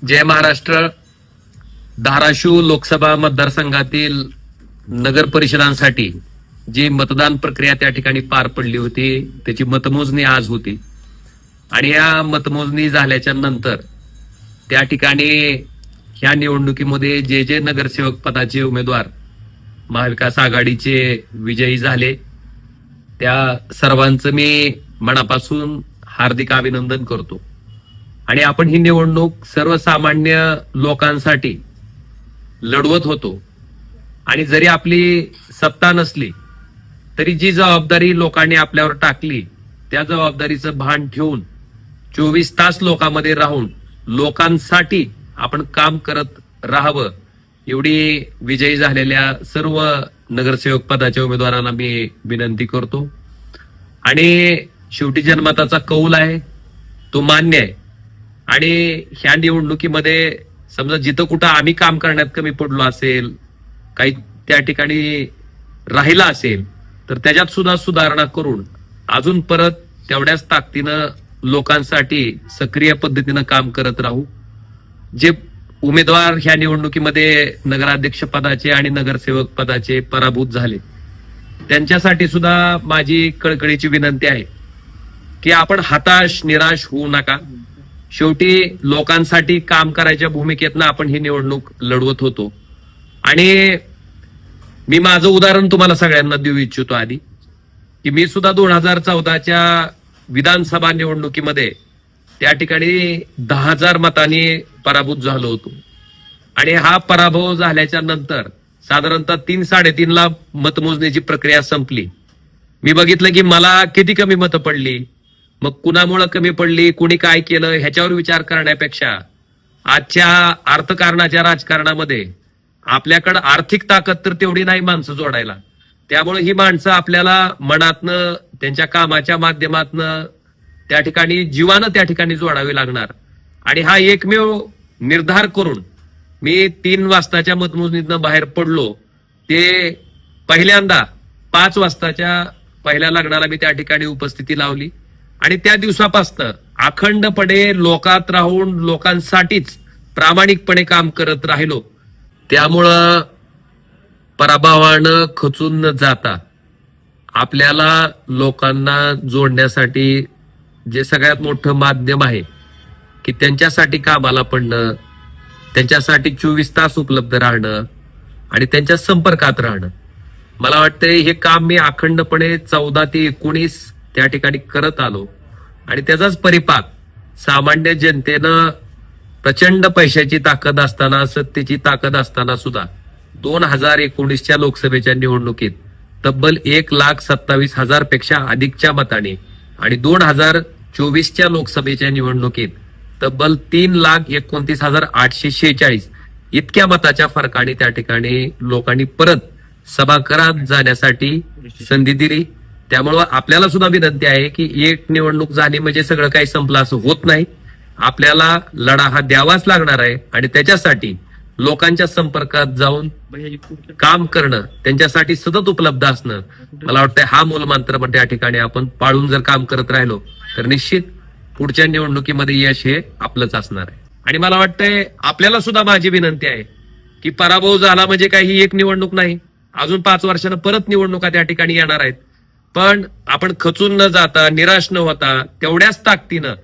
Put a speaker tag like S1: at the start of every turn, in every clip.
S1: जय महाराष्ट्र. धाराशिव लोकसभा मतदारसंघातील नगर परिषदांसाठी जी मतदान प्रक्रिया त्या ठिकाणी पार पडली होती त्याची मतमोजणी आज होती आणि या मतमोजणी झाल्याच्या नंतर त्या ठिकाणी ह्या निवडणुकीमध्ये जे जे नगरसेवक पदाचे उमेदवार महाविकास आघाडीचे विजयी झाले त्या सर्वांचं मी मनापासून हार्दिक अभिनंदन करतो. आणि आपण ही निवडणूक सर्वसामान्य लोकांसाठी लढवत होतो आणि जरी आपली सत्ता नसली तरी जी जबाबदारी लोकांनी आपल्यावर टाकली त्या जबाबदारीचं भान ठेवून 24 तास लोकांमध्ये राहून लोकांसाठी आपण काम करत राहावं एवढी विजयी झालेल्या सर्व नगरसेवक पदाच्या उमेदवारांना मी विनंती करतो. आणि शेवटी जनमताचा कौल आहे तो मान्य आहे आणि ह्या निवडणुकीमध्ये समजा जिथं कुठं आम्ही काम करण्यात कमी पडलो असेल काही त्या ठिकाणी राहिला असेल तर त्याच्यात सुद्धा सुधारणा करून अजून परत तेवढ्याच ताकदीनं लोकांसाठी सक्रिय पद्धतीनं काम करत राहू. जे उमेदवार ह्या निवडणुकीमध्ये नगराध्यक्ष पदाचे आणि नगरसेवक पदाचे पराभूत झाले त्यांच्यासाठी सुद्धा माझी कळकळीची विनंती आहे की आपण हताश निराश होऊ नका. शेवटी लोकांसाठी काम करायच्या भूमिकेतनं आपण ही निवडणूक लढवत होतो. आणि मी माझं उदाहरण तुम्हाला सगळ्यांना देऊ इच्छितो आधी की मी सुद्धा 2014च्या विधानसभा निवडणुकीमध्ये त्या ठिकाणी 10,000 मतांनी पराभूत झालो होतो. आणि हा पराभव झाल्याच्या नंतर साधारणतः 3-3.5 लाख मतमोजणीची प्रक्रिया संपली. मी बघितलं की मला किती कमी मतं पडली, मग कुणामुळे कमी पडली, कुणी काय केलं ह्याच्यावर विचार करण्यापेक्षा आजच्या अर्थकारणाच्या राजकारणामध्ये आपल्याकडे आर्थिक ताकद तर तेवढी नाही माणसं जोडायला. त्यामुळे ही माणसं आपल्याला मनातनं त्यांच्या कामाच्या माध्यमातनं त्या ठिकाणी जीवानं त्या ठिकाणी जोडावी लागणार. आणि हा एकमेव निर्धार करून मी 3 वाजताच्या मतमोजणीतनं बाहेर पडलो. ते पहिल्यांदा 5 वाजताच्या पहिल्या लग्नाला मी त्या ठिकाणी उपस्थिती लावली आणि त्या दिवसापासून अखंडपणे लोकात राहून लोकांसाठीच प्रामाणिकपणे काम करत राहिलो. त्यामुळं पराभवानं खचून न जाता आपल्याला लोकांना जोडण्यासाठी जे सगळ्यात मोठं माध्यम आहे की त्यांच्यासाठी कामाला पडणं, त्यांच्यासाठी 24 तास उपलब्ध राहणं आणि त्यांच्या संपर्कात राहणं, मला वाटतंय हे काम मी अखंडपणे 14 ते 19 त्या ठिकाणी करत आलो. आणि त्याचाच परिपाक सामान्य जनतेनं प्रचंड पैशाची ताकद असताना सत्तेची ताकद असताना सुद्धा 2019च्या लोकसभेच्या निवडणुकीत तब्बल 1,27,000 पेक्षा अधिकच्या मताने आणि 2024च्या लोकसभेच्या निवडणुकीत तब्बल 3,29,846 इतक्या मताच्या फरकाने त्या ठिकाणी लोकांनी परत सभागृहात जाण्यासाठी संधी दिली. त्यामुळं आपल्याला सुद्धा विनंती आहे की एक निवडणूक झाली म्हणजे सगळं काही संपलं असं होत नाही. आपल्याला लढा हा द्यावाच लागणार आहे आणि त्याच्यासाठी लोकांच्या संपर्कात जाऊन काम करणं, त्यांच्यासाठी सतत उपलब्ध असणं, मला वाटतं हा मूलमंत्र पण त्या ठिकाणी आपण पाळून जर काम करत राहिलो तर निश्चित पुढच्या निवडणुकीमध्ये यश हे आपलंच असणार आहे. आणि मला वाटतंय आपल्याला सुद्धा माझी विनंती आहे की पराभव झाला म्हणजे काही एक निवडणूक नाही, अजून 5 वर्षानं परत निवडणुका त्या ठिकाणी येणार आहेत. पण आपण खचून न जाता निराश न होता तेवढ्याच ताकदीनं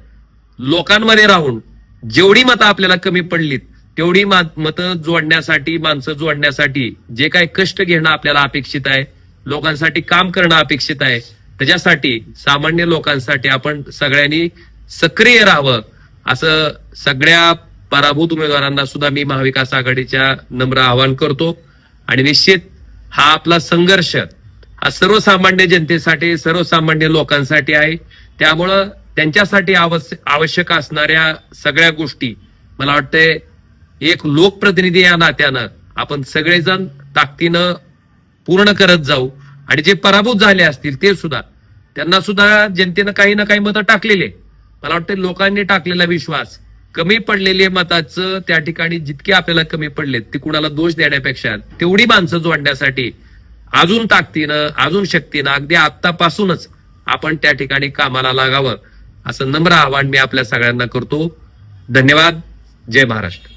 S1: लोकांमध्ये राहून जेवढी मतं आपल्याला कमी पडलीत तेवढी मतं जोडण्यासाठी, माणसं जोडण्यासाठी जे काही कष्ट घेणं आपल्याला अपेक्षित आहे, लोकांसाठी काम करणं अपेक्षित आहे, त्याच्यासाठी सामान्य लोकांसाठी आपण सगळ्यांनी सक्रिय राहावं असं सगळ्या पराभूत उमेदवारांना सुद्धा मी महाविकास आघाडीच्या नम्र आवाहन करतो. आणि निश्चित हा आपला संघर्ष हा सर्वसामान्य जनतेसाठी, सर्वसामान्य लोकांसाठी आहे. त्यामुळं त्यांच्यासाठी आवश्यक असणाऱ्या सगळ्या गोष्टी मला वाटतंय एक लोकप्रतिनिधी या नात्यानं आपण सगळेजण ताकदीनं पूर्ण करत जाऊ. आणि जे पराभूत झाले असतील ते सुद्धा, त्यांना सुद्धा जनतेनं काही ना काही मतं टाकलेले, मला वाटतं लोकांनी टाकलेला विश्वास, कमी पडलेले मताचं त्या ठिकाणी जितके आपल्याला कमी पडलेत ते कुणाला दोष देण्यापेक्षा तेवढी माणसं जोडण्यासाठी अजून ताकदीनं, अजून शक्तीनं, अगदी आत्तापासूनच आपण त्या ठिकाणी कामाला लागावं असं नम्र आवाहन मी आपल्या सगळ्यांना करतो. धन्यवाद. जय महाराष्ट्र.